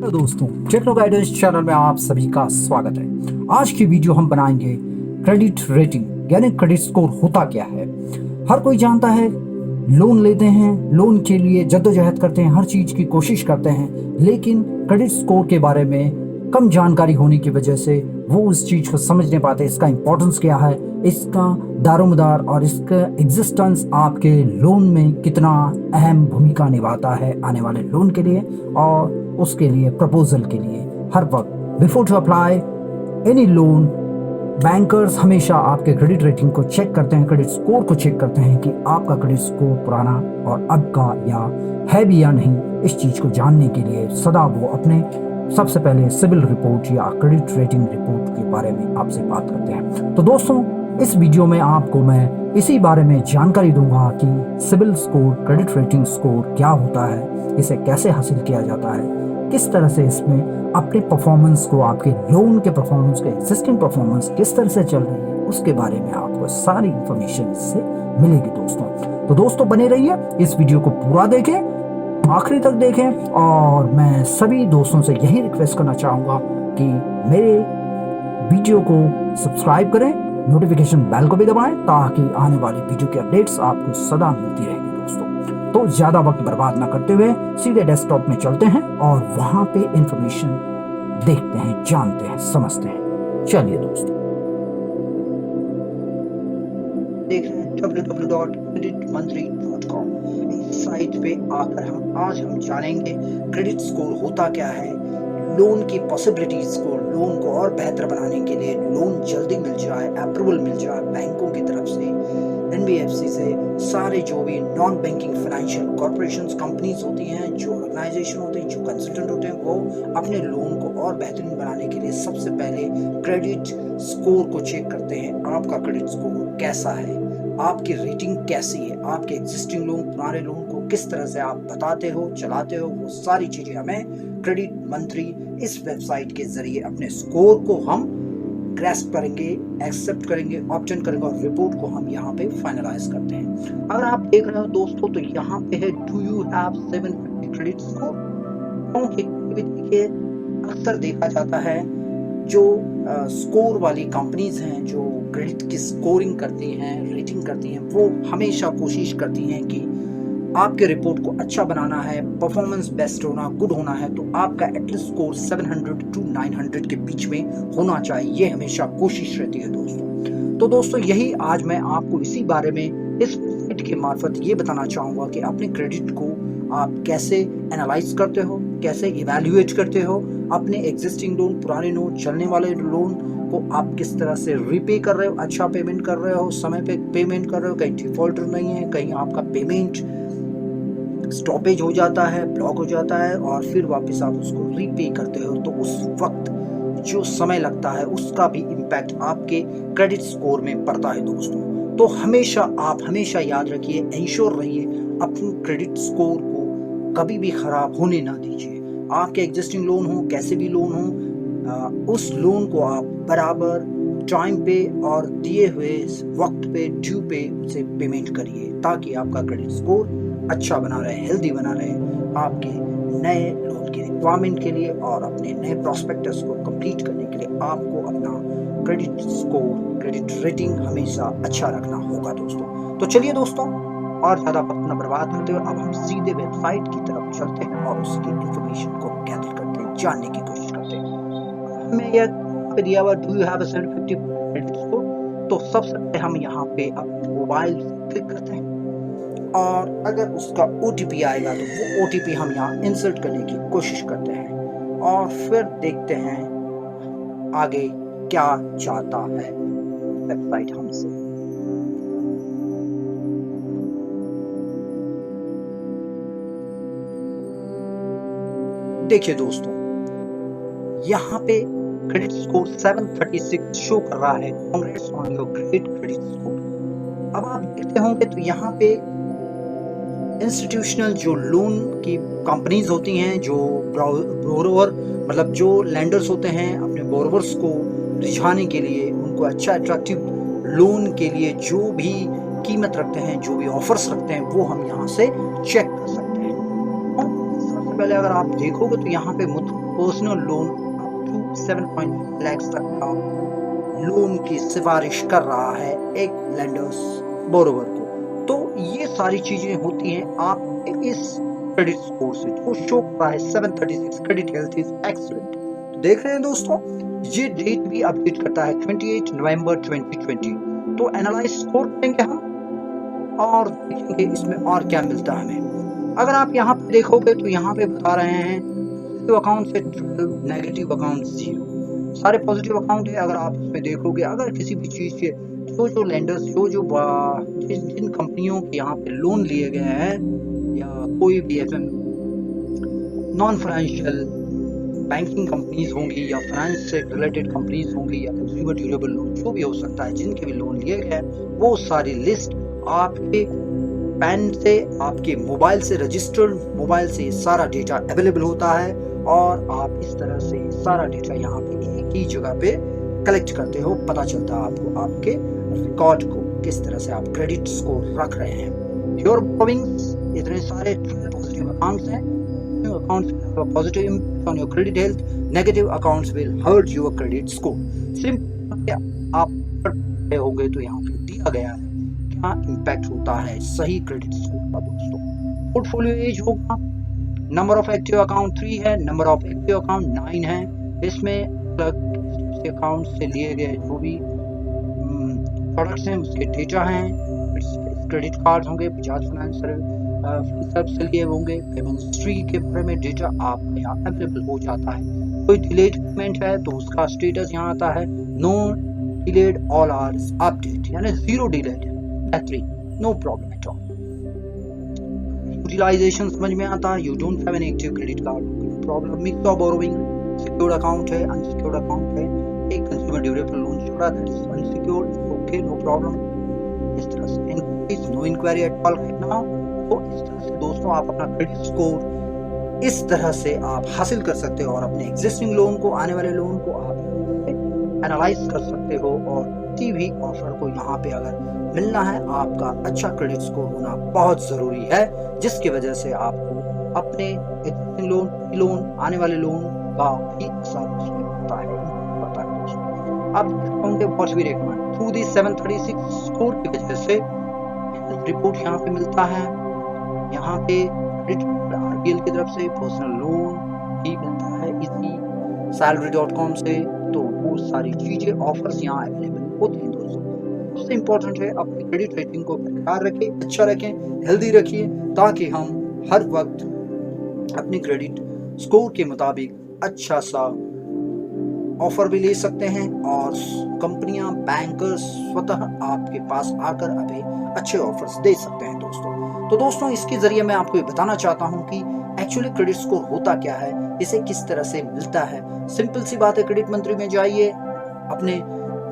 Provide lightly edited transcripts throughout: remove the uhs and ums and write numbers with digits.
Hello दोस्तों, techno guidance channel में आप सभी का स्वागत है। आज की वीडियो हम बनाएंगे क्रेडिट रेटिंग यानी क्रेडिट स्कोर होता क्या है। हर कोई जानता है, लोन लेते हैं, लोन के लिए जद्दोजहद करते हैं, हर चीज की कोशिश करते हैं, लेकिन क्रेडिट स्कोर के बारे में कम जानकारी होने की वजह से वो उस चीज को समझ नहीं पाते। इसका इम्पोर्टेंस क्या है, इसका दारोमदार और इसका एग्जिस्टेंस आपके लोन में कितना अहम भूमिका निभाता है आने वाले लोन के लिए और उसके लिए प्रपोजल के लिए। हर वक्त before to apply any loan, bankers हमेशा आपके क्रेडिट रेटिंग को चेक करते हैं, क्रेडिट स्कोर को चेक करते हैं कि आपका क्रेडिट स्कोर पुराना और अब का या है भी या नहीं। इस चीज को जानने के लिए सदा वो अपने सबसे पहले सिविल रिपोर्ट या क्रेडिट रेटिंग रिपोर्ट के बारे में आपसे बात करते हैं। तो दोस्तों, इस वीडियो में आपको मैं इसी बारे में जानकारी दूंगा कि CIBIL score, credit rating score क्या होता है, इसे कैसे हासिल किया जाता है, किस तरह से इसमें अपने परफॉर्मेंस को, आपके लोन के परफॉर्मेंस के एग्जिस्टिंग परफॉर्मेंस किस तरह से चल रही है, उसके बारे में आपको सारी इंफॉर्मेशन इससे मिलेगी दोस्तों। तो दोस्तों बने रहिए, इस वीडियो को पूरा देखें, आखिरी तक देखें। और मैं सभी दोस्तों से यही रिक्वेस्ट करना चाहूँगा कि मेरे वीडियो को सब्सक्राइब करें, नोटिफिकेशन बेल को भी दबाएं ताकि आने वाली वीडियो की अपडेट्स आपको सदा मिलती रहेगी दोस्तों। तो ज़्यादा वक्त बर्बाद ना करते हुए सीधे डेस्कटॉप में चलते हैं और वहाँ पे इंफॉर्मेशन देखते हैं, जानते हैं, समझते हैं। चलिए दोस्तों, देख रहे हैं www.creditmantra.com। इस साइट पे आकर आज हम जानेंगे क्रेडिट स्कोर होता क्या है, लोन की पॉसिबिलिटीज को, लोन को और बेहतर बनाने के लिए, लोन जल्दी मिल जाए, अप्रूवल मिल जाए बैंकों की तरफ से, एनबीएफसी से, सारे जो भी non banking financial corporations, companies होती हैं, जो ऑर्गेनाइजेशन होते हैं, जो कंसल्टेंट होते हैं, वो अपने लोन को और बेहतरीन बनाने के लिए सबसे पहले क्रेडिट स्कोर को चेक करते हैं। आपका क्रेडिट स्कोर कैसा है, आपकी रेटिंग कैसी है, आपके एग्जिस्टिंग लोन, पुराने लोन को किस तरह से आप बताते हो, चलाते हो, वो सारी चीजें हमें क्रेडिट मंत्री इस वेबसाइट के जरिए अपने स्कोर को हम ग्रैस्प करेंगे, एक्सेप्ट करेंगे, ऑप्शन करेंगे और रिपोर्ट को हम यहाँ पे फाइनलाइज करते हैं। अगर आप देख रहे हो दोस्तों, तो यहाँ पे है do you have 750 credit score. देखिए, अक्सर देखा जाता है जो स्कोर वाली कंपनीज हैं, जो क्रेडिट की स्कोरिंग करती हैं, रेटिंग करती हैं, वो हमेशा कोशिश करती हैं कि आपके रिपोर्ट को अच्छा बनाना है, परफॉर्मेंस बेस्ट होना, गुड होना है, तो आपका एटलीस्ट स्कोर 700 to 900 के बीच में होना चाहिए। ये हमेशा कोशिश रहती है दोस्तों। तो दोस्तों, यही आज मैं आपको इसी बारे में इस वेबसाइट के मार्फत ये बताना चाहूँगा कि अपने क्रेडिट को आप कैसे एनालाइज करते हो, कैसे इवैल्यूएट करते हो, अपने एग्जिस्टिंग लोन, पुराने लोन, चलने वाले लोन को आप किस तरह से रीपे कर रहे हो, अच्छा पेमेंट कर रहे हो, समय पे पेमेंट कर रहे हो, कहीं डिफॉल्टर नहीं है, कहीं आपका पेमेंट स्टॉपेज हो जाता है, ब्लॉक हो जाता है और फिर वापस आप उसको रीपे करते हो, तो उस वक्त जो समय लगता है उसका भी इम्पैक्ट आपके क्रेडिट स्कोर में पड़ता है दोस्तों। तो आप हमेशा याद रखिए, इंश्योर रहिए, अपने क्रेडिट स्कोर को कभी भी खराब होने ना दीजिए। आपके एग्जिस्टिंग लोन हो, कैसे भी लोन हो, उस लोन को आप बराबर टाइम पे और दिए हुए वक्त पे, ड्यू पे उसे पेमेंट करिए ताकि आपका क्रेडिट स्कोर अच्छा बना रहे, हेल्दी बना रहे, आपके नए लोन की रिक्वायरमेंट के लिए और अपने नए प्रोस्पेक्टस को कंप्लीट करने के लिए आपको अपना क्रेडिट स्कोर, क्रेडिट रेटिंग हमेशा अच्छा रखना होगा दोस्तों। तो चलिए दोस्तों, और ज्यादा वक्त न बर्बाद करते हुए अब हम सीधे वेबसाइट की तरफ चलते हैं और उसकी इंफॉर्मेशन को गैदर करते हैं, जानने की कोशिश करते हैं। हमें यह दिया हुआ do you have 750 credit score, तो सबसे पहले हम यहाँ पे अपने मोबाइल क्लिक करते हैं और अगर उसका OTP आएगा तो वो OTP हम यहाँ इंसर्ट करने की कोशिश करते हैं और फिर देखते हैं आगे क्या चाहता है वेबसाइट हमसे। देखिए दोस्तों, यहाँ पे क्रेडिट स्कोर 736 शो कर रहा है। Congrats on your credit score. अब आप देखते होंगे तो यहाँ पे इंस्टीट्यूशनल जो लोन की कंपनीज होती हैं, जो बोरोवर मतलब जो लेंडर्स होते हैं, अपने बोरोवर्स को रिझाने के लिए, उनको अच्छा अट्रैक्टिव लोन के लिए जो भी कीमत रखते हैं, जो भी ऑफर्स रखते हैं, वो हम यहाँ से चेक कर सकते हैं। सबसे पहले अगर आप देखोगे तो यहाँ पे Muthoot personal loan up to 7.5 lakh तक का लोन की सिफारिश कर रहा है एक लेंडर्स बोरोवर को। तो ये सारी चीजें होती हैं आपके इस क्रेडिट स्कोर से, जो शो कर रहा है 736 क्रेडिट हेल्थ इज एक्सीलेंट। तो देख रहे हैं दोस्तों, ये डेट भी अपडेट करता है 28 नवंबर 2020। तो एनालाइज स्कोर करेंगे हम और देखेंगे इसमें और क्या मिलता है हमें। अगर आप यहाँ पे देखोगे तो यहाँ पे बता रहे हैं पॉजिटिव अकाउंट से 12, नेगेटिव अकाउंट 0। सारे पॉजिटिव अकाउंट है। अगर आप इसमें देखोगे, अगर किसी भी चीज के जो लेंडर्स जिन कंपनियों के यहाँ पे लोन लिए गए हैं या कोई भी ऐसे नॉन फाइनेंशियल बैंकिंग कंपनीज होंगी या फाइनेंस से रिलेटेड कंपनीज होंगी या कंज्यूमर ड्यूरेबल लोन जो भी हो सकता है, जिनके भी लोन लिए गए वो सारी लिस्ट आपके पैन से, आपके मोबाइल से, रजिस्टर्ड मोबाइल से सारा डेटा अवेलेबल होता है और आप इस तरह से सारा डेटा यहाँ पे एक ही जगह पे कलेक्ट करते हो। पता चलता है आपको आपके रिकॉर्ड को किस तरह से आप क्रेडिट स्कोर रख रहे हैं। योर बोरोइंग्स, इतने सारे पॉजिटिव अकाउंट्स हैं। Accounts will have a positive impact on your credit health. Negative accounts will hurt your credit score. Simple आप पढ़े होंगे तो यहाँ पे दिया गया है क्या इम्पैक्ट होता है सही क्रेडिट स्कोर का दोस्तों। पोर्टफोलियो एज होगा, नंबर ऑफ एक्टिव अकाउंट 3 है, नंबर ऑफ एक्टिव अकाउंट 9 है। इसमें अकाउंट से लिए गए जो भी प्रोडक्ट्स हैं उसके डेटा हैं। क्रेडिट कार्ड होंगे, बजाज फाइनेंस से लिए होंगे। पेमेंट हिस्ट्री के बारे में डेटा आपके यहाँ अवेलेबल हो जाता है। कोई डिलेड पेमेंट है तो उसका स्टेटस यहाँ आता है, no delayed, all are update, यानी 0 delayed, no problem at all. Utilization समझ में आता है, you don't have any active credit card, no problem. Mix of borrowing, secured account है, अनसिक्योर्ड अकाउंट है, एक कंज्यूमर ड्यूरेबल लोन छोड़ा that is unsecured, okay, no problem. इस तरह से inquiries, no inquiry at all right now. तो इस तरह से दोस्तों आप अपना क्रेडिट स्कोर इस तरह से आप हासिल कर सकते हो और अपने एग्जिस्टिंग लोन को, आने वाले लोन को आप एनालाइज कर सकते हो। और किसी भी ऑफर को यहाँ पे अगर मिलना है, आपका अच्छा क्रेडिट स्कोर होना बहुत जरूरी है, जिसकी वजह से आपको अपने एग्जिस्टिंग लोन, आने वाले लोन का भी असर उसमें होता है। अब what we recommend through the 736 score की वजह से रिपोर्ट यहाँ पे मिलता है। यहाँ पे आरबीएल की तरफ से पर्सनल लोन भी मिलता है इसी salary.com से। तो वो सारी चीजें, ऑफर्स यहाँ अवेलेबल होती हैं दोस्तों। सबसे इम्पोर्टेंट है अपनी क्रेडिट रेटिंग को बरकरार रखें, अच्छा रखें, हेल्दी रखिए, ताकि हम हर वक्त अपनी क्रेडिट स्कोर के मुताबिक अच्छा सा ऑफर भी ले सकते हैं और कंपनियां, बैंकर्स स्वतः आपके पास आकर अभी अच्छे ऑफर्स दे सकते हैं दोस्तों। तो दोस्तों, इसके जरिए मैं आपको ये बताना चाहता हूं कि एक्चुअली क्रेडिट स्कोर होता क्या है, इसे किस तरह से मिलता है। सिंपल सी बात है, क्रेडिट मंत्री में जाइए, अपने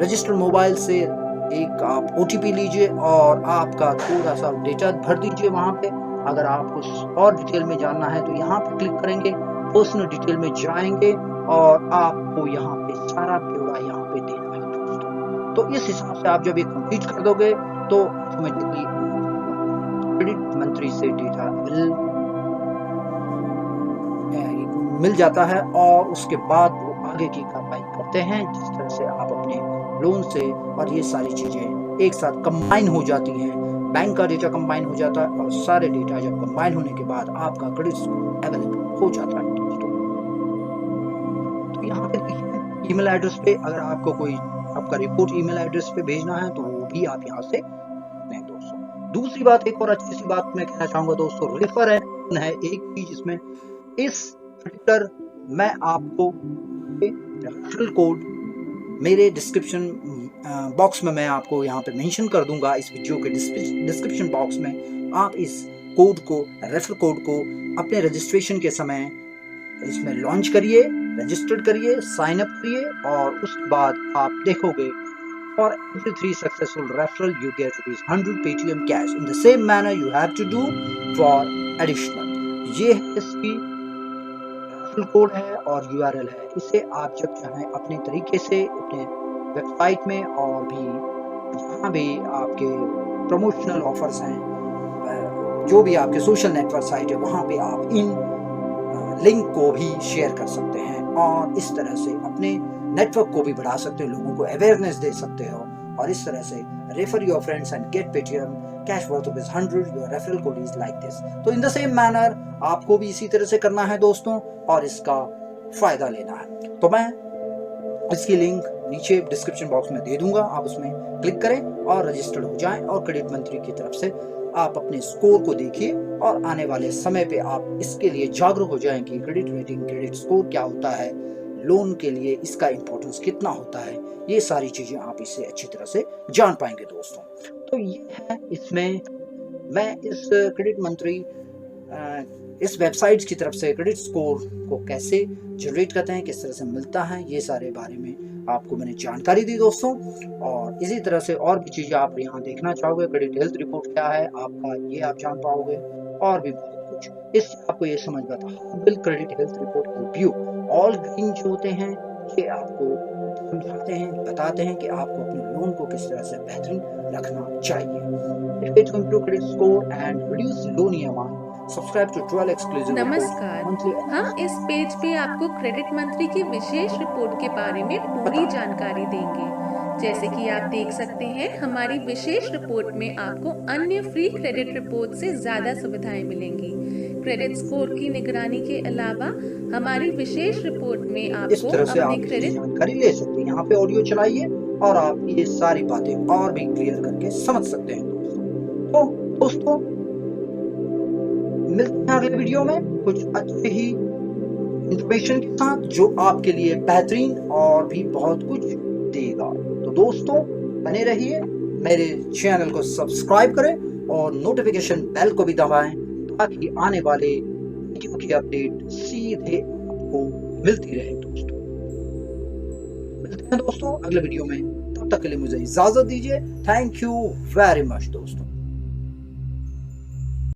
रजिस्टर्ड मोबाइल से एक आप ओटीपी लीजिए और आपका थोड़ा सा डेटा भर दीजिए वहां पे। अगर आपको और डिटेल में जानना है तो यहाँ पे क्लिक करेंगे, पर्सनल डिटेल में जाएंगे और आपको यहाँ पे सारा ब्यौरा यहाँ पे देना है दोस्तों। तो इस हिसाब से आप जब ये कंप्लीट कर दोगे तो ऑटोमेटिकली क्रेडिट मंत्री से डेटा मिल जाता है और उसके बाद वो आगे की कार्रवाई करते हैं, जिस तरह से आप अपने लोन से, और ये सारी चीजें एक साथ कंबाइन हो जाती हैं। बैंक का डेटा कंबाइन हो जाता है और सारे डेटा जब कंबाइन होने के बाद आपका क्रेडिट स्कोर अवेलेबल हो जाता है दोस्तों। तो यहाँ पे देखिए, ईमेल एड्रेस पे अगर आपको कोई आपका रिपोर्ट ईमेल एड्रेस पे भेजना है तो वो भी आप यहाँ से नहीं दोस्तों। दूसरी बात, एक और अच्छी सी बात मैं कहना चाहूंगा दोस्तों, रेफर है एक चीज इसमें। इस पर्टिकुलर मैं आपको रेफरल कोड मेरे डिस्क्रिप्शन बॉक्स में मैं आपको यहाँ पे मेंशन कर दूंगा। इस वीडियो के डिस्क्रिप्शन बॉक्स में आप इस कोड को, रेफरल कोड को अपने रजिस्ट्रेशन के समय इसमें लॉन्च करिए, रजिस्टर्ड करिए, साइन अप करिए और उसके बाद आप देखोगे for every 3 successful referral you get ₹100 Paytm cash in the same manner you have to do for additional। ये है इसकी रेफरल कोड है और URL है। इसे आप जब चाहें अपने तरीके से अपने वेबसाइट में और भी जहाँ भी आपके प्रमोशनल ऑफर्स हैं, जो भी आपके सोशल नेटवर्क साइट है, वहाँ पे आप इन लिंक को भी शेयर कर सकते हैं और इस तरह से अपने नेटवर्क को भी बढ़ा सकते हो, लोगों को अवेयरनेस दे सकते हो और इस तरह से refer your friends and get Paytm cash worth of 100 your referral code is like this. तो इन द सेम मैनर आपको भी इसी तरह से करना है दोस्तों और इसका फायदा लेना है। तो मैं इसकी लिंक नीचे डिस्क्रिप्शन बॉक्स में दे दूंगा, आप उसमें क्लिक करें और रजिस्टर्ड हो जाएं और क्रेडिट मंत्री की तरफ से आप अपने स्कोर को देखिए और आने वाले समय पे आप इसके लिए जागरूक हो जाएं कि क्रेडिट रेटिंग, क्रेडिट स्कोर क्या होता है, लोन के लिए इसका इंपॉर्टेंस कितना होता है, ये सारी चीजें आप इससे अच्छी तरह से जान पाएंगे दोस्तों। तो ये है, इसमें मैं इस क्रेडिट मंत्री इस वेबसाइट की तरफ से क्रेडिट स्कोर को कैसे जनरेट करते हैं, किस तरह से मिलता है, ये सारे बारे में आपको मैंने जानकारी दी दोस्तों। और इसी तरह से और भी चीजें आप यहाँ देखना चाहोगे, क्रेडिट हेल्थ रिपोर्ट क्या है आपका, ये आप जान पाओगे और भी बहुत कुछ। इससे आपको ये समझ में आता है will credit health report help you. All green जो होते हैं ये आपको समझाते हैं, बताते हैं कि आपको अपने लोन को किस तरह से बेहतरीन रखना चाहिए। If to improve credit score and reduce loan EMI, subscribe to 12 exclusive नमस्कार, हम इस पेज पे आपको क्रेडिट मंत्री की विशेष रिपोर्ट के बारे में पूरी जानकारी देंगे। जैसे कि आप देख सकते हैं, हमारी विशेष रिपोर्ट में आपको अन्य फ्री क्रेडिट रिपोर्ट से ज्यादा सुविधाएं मिलेंगी। क्रेडिट स्कोर की निगरानी के अलावा हमारी विशेष रिपोर्ट में इस आपको तरह से आप अपने क्रेडिट जानकारी ले सकते हैं। यहाँ पे ऑडियो चलाइए और आप ये सारी बातें और भी क्लियर करके समझ सकते हैं दोस्तों। तो दोस्तों मिलते हैं अगले वीडियो में कुछ अच्छे ही इंफॉर्मेशन के साथ जो आपके लिए बेहतरीन और भी बहुत कुछ देगा। तो दोस्तों बने रहिए, मेरे चैनल को सब्सक्राइब करें और नोटिफिकेशन बेल को भी दबाएं ताकि आने वाले वीडियो की अपडेट सीधे आपको मिलती रहे दोस्तों। मिलते हैं दोस्तों अगले वीडियो में, तब तक के लिए मुझे इजाजत दीजिए। थैंक यू वेरी मच दोस्तों।